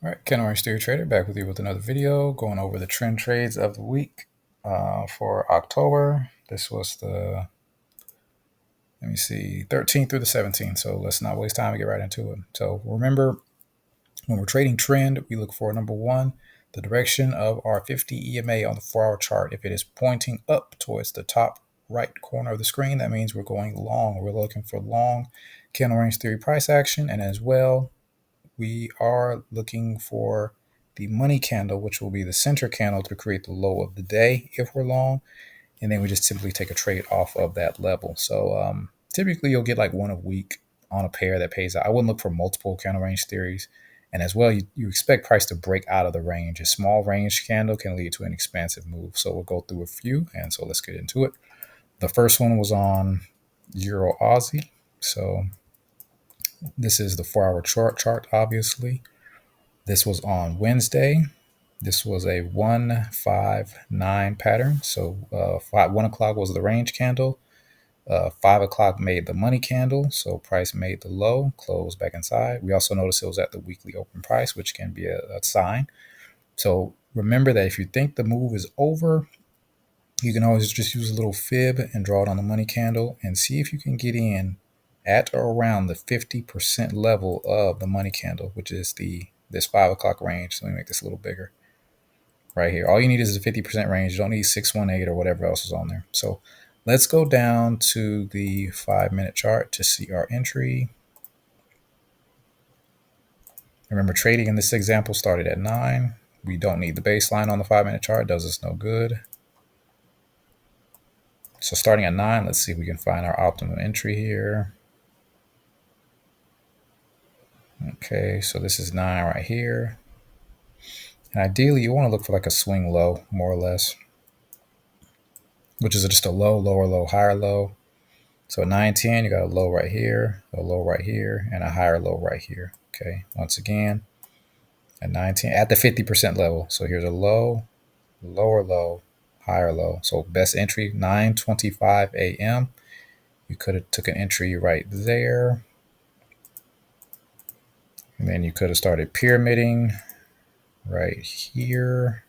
All right, Ken Orange Theory Trader back with you with another video going over the trend trades of the week for October. This was the, let me see, 13th through the 17th. So let's not waste time and get right into it. So remember, when we're trading trend, we look for number one, the direction of our 50 EMA on the 4-hour chart. If it is pointing up towards the top right corner of the screen, that means we're going long. We're looking for long Ken Orange Theory price action, and as well, we are looking for the money candle, which will be the center candle to create the low of the day if we're long. And then we just simply take a trade off of that level. So typically you'll get like one a week on a pair that pays out. I wouldn't look for multiple candle range theories. And as well, you expect price to break out of the range. A small range candle can lead to an expansive move. So we'll go through a few. And so let's get into it. The first one was on Euro Aussie. So this is the 4-hour chart, obviously. This was on Wednesday. This was a 159 pattern. So 1 o'clock was the range candle. 5 o'clock made the money candle. So price made the low, closed back inside. We also noticed it was at the weekly open price, which can be a sign. So remember that if you think the move is over, you can always just use a little fib and draw it on the money candle and see if you can get in at or around the 50% level of the money candle, which is this 5 o'clock range. So let me make this a little bigger right here. All you need is a 50% range. You don't need 618 or whatever else is on there. So let's go down to the 5-minute chart to see our entry. Remember, trading in this example started at 9. We don't need the baseline on the 5-minute chart. It does us no good. So starting at 9, let's see if we can find our optimum entry here. Okay, so this is 9 right here. And ideally, you want to look for like a swing low, more or less, which is just a low, lower low, higher low. So at 910, you got a low right here, a low right here, and a higher low right here. Okay, once again, at 910, at the 50% level. So here's a low, lower low, higher low. So best entry, 9:25 a.m. You could have took an entry right there. And then you could have started pyramiding right here.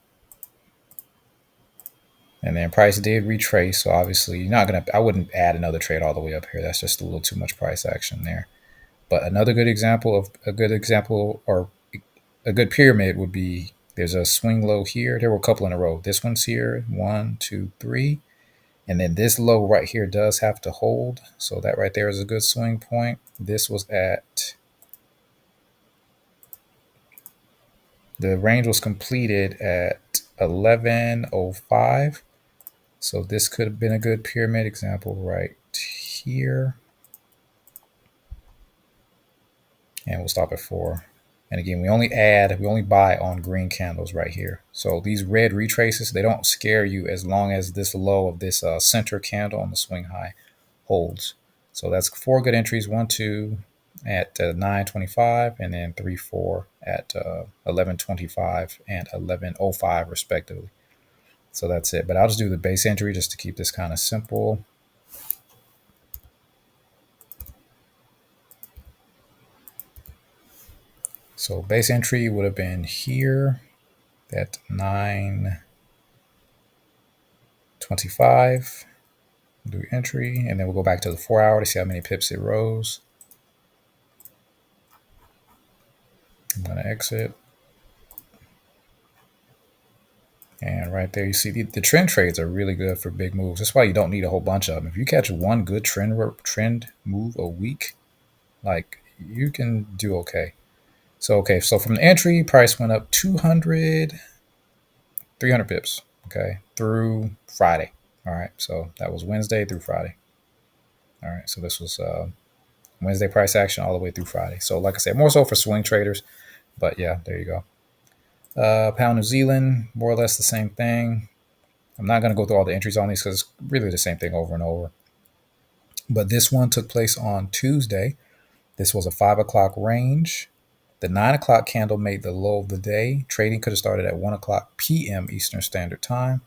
And then price did retrace. So obviously you're not going to, I wouldn't add another trade all the way up here. That's just a little too much price action there. But another good example or a good pyramid would be there's a swing low here. There were a couple in a row. This one's here, 1, 2, 3. And then this low right here does have to hold. So that right there is a good swing point. This was at, the range was completed at 11:05. So this could have been a good pyramid example right here. And we'll stop at 4. And again, we only buy on green candles right here. So these red retraces, they don't scare you as long as this low of this center candle on the swing high holds. So that's 4 good entries, 1, 2 at 9:25, and then 3, 4 at 11:25 and 11:05 respectively. So that's it. But I'll just do the base entry just to keep this kind of simple. So base entry would have been here at 9:25. Do entry, and then we'll go back to the 4-hour to see how many pips it rose. I'm going to exit. And right there, you see the trend trades are really good for big moves. That's why you don't need a whole bunch of them. If you catch one good trend move a week, like you can do okay. So from the entry, price went up 200, 300 pips, okay, through Friday. All right, so that was Wednesday through Friday. All right, so this was Wednesday price action all the way through Friday. So like I said, more so for swing traders, but yeah, there you go. Pound New Zealand, more or less the same thing. I'm not going to go through all the entries on these because it's really the same thing over and over. But this one took place on Tuesday. This was a 5 o'clock range. The 9 o'clock candle made the low of the day. Trading could have started at 1 o'clock p.m. Eastern Standard Time.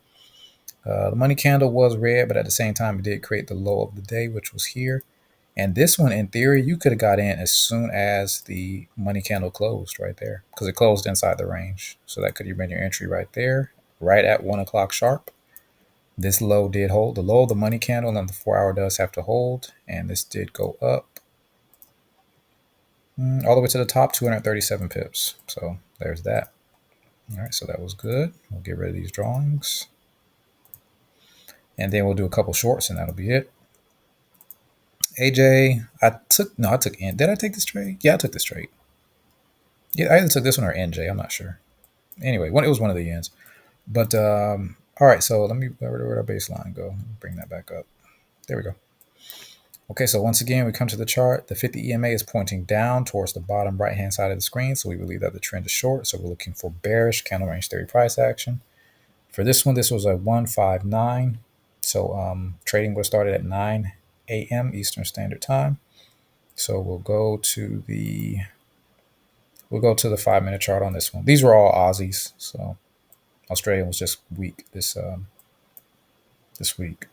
The money candle was red, but at the same time, it did create the low of the day, which was here. And this one, in theory, you could have got in as soon as the money candle closed right there, because it closed inside the range. So that could have been your entry right there, right at 1 o'clock sharp. This low did hold. The low of the money candle and the 4 hour does have to hold. And this did go up all the way to the top, 237 pips. So there's that. All right, so that was good. We'll get rid of these drawings. And then we'll do a couple shorts and that'll be it. AJ, I took in. Did I take this trade? Yeah, I took this trade. Yeah, I either took this one or NJ. I'm not sure. Anyway, it was one of the yens. But all right, so let me where'd our baseline go? Bring that back up. There we go. Okay, so once again, we come to the chart. The 50 EMA is pointing down towards the bottom right-hand side of the screen, so we believe that the trend is short. So we're looking for bearish candle range theory price action. For this one, this was a 159. So trading was started at 9 a.m. Eastern Standard Time. So we'll go to the 5-minute chart on this one. These were all Aussies, so Australia was just weak this week.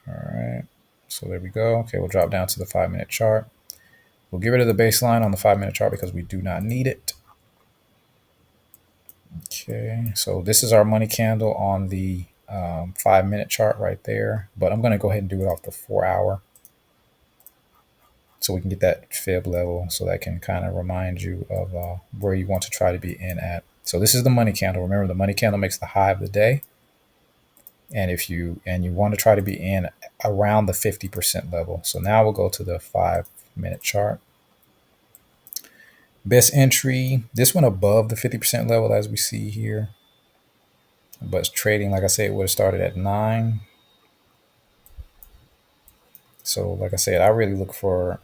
All right, so there we go. Okay, we'll drop down to the 5-minute chart. We'll get rid of the baseline on the 5-minute chart because we do not need it. Okay, so this is our money candle on the 5-minute chart right there, but I'm going to go ahead and do it off the 4 hour so we can get that fib level, so that can kind of remind you of where you want to try to be in at. So this is the money candle. Remember, the money candle makes the high of the day. And if you want to try to be in around the 50% level. So now we'll go to the 5-minute chart. Best entry, this one above the 50% level as we see here. But trading, like I said, it would have started at 9. So like I said, I really look for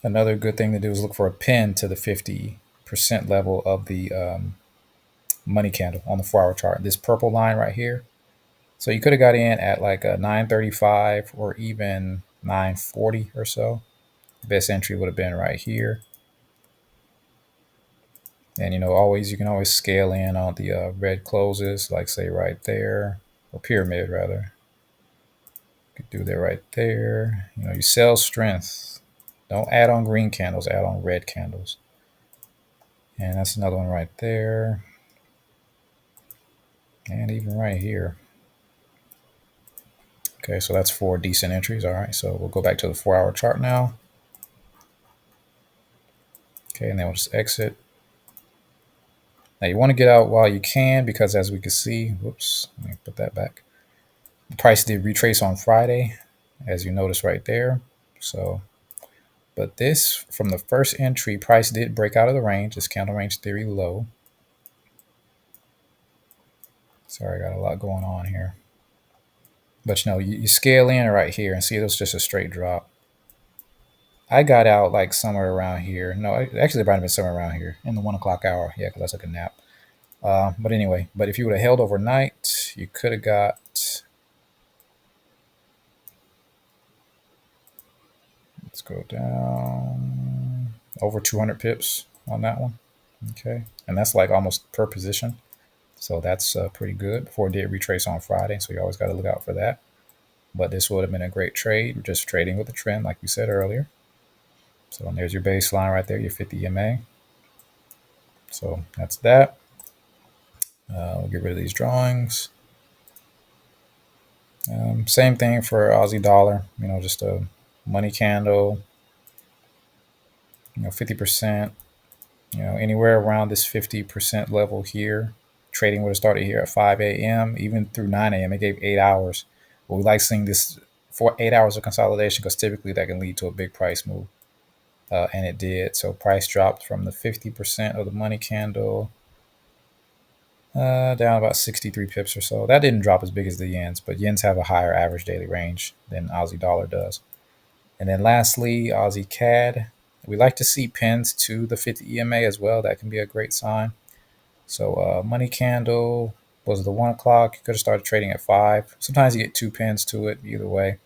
another good thing to do is look for a pin to the 50% level of the money candle on the 4-hour chart. This purple line right here. So you could have got in at like a 935 or even 940 or so. Best entry would have been right here. And you can always scale in on the red closes, like say right there, or pyramid rather. You could do that right there. You sell strength. Don't add on green candles, add on red candles. And that's another one right there. And even right here. Okay, so that's 4 decent entries. All right, so we'll go back to the 4-hour chart now. Okay, and then we'll just exit. Now you want to get out while you can, because as we can see, whoops, let me put that back. The price did retrace on Friday, as you notice right there. So, but this, from the first entry, price did break out of the range. This candle range theory low. Sorry, I got a lot going on here. But you scale in right here and see it was just a straight drop. I got out like somewhere around here. No, actually, it might have been somewhere around here in the 1 o'clock hour. Yeah, because I took a nap. But anyway, if you would have held overnight, you could have got, let's go down, over 200 pips on that one. Okay, and that's like almost per position. So that's pretty good before it did retrace on Friday. So you always got to look out for that. But this would have been a great trade, just trading with the trend like we said earlier. So there's your baseline right there, your 50 EMA. So that's that. We'll get rid of these drawings. Same thing for Aussie dollar, just a money candle, 50%, anywhere around this 50% level here. Trading would have started here at 5 a.m., even through 9 a.m. It gave 8 hours. But we like seeing this for 8 hours of consolidation because typically that can lead to a big price move. And it did. So price dropped from the 50% of the money candle down about 63 pips or so. That didn't drop as big as the yens, but yens have a higher average daily range than Aussie dollar does. And then lastly, Aussie CAD. We like to see pins to the 50 EMA as well. That can be a great sign. So money candle was the 1 o'clock. You could have started trading at 5. Sometimes you get 2 pins to it either way,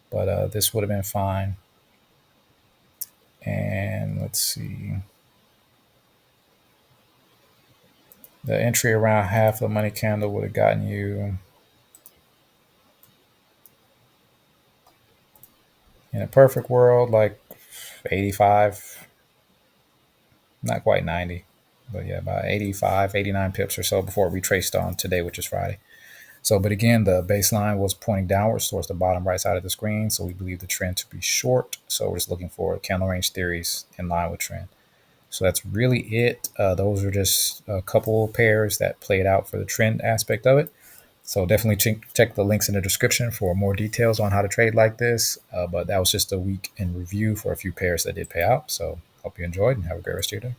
but this would have been fine. And let's see. The entry around half the money candle would have gotten you In a perfect world, like 85, not quite 90, but yeah, about 85, 89 pips or so before it retraced on today, which is Friday. So, but again, the baseline was pointing downwards towards the bottom right side of the screen. So we believe the trend to be short. So we're just looking for candle range theories in line with trend. So that's really it. Those are just a couple pairs that played out for the trend aspect of it. So definitely check the links in the description for more details on how to trade like this. But that was just a week in review for a few pairs that did pay out. So hope you enjoyed and have a great rest of your day.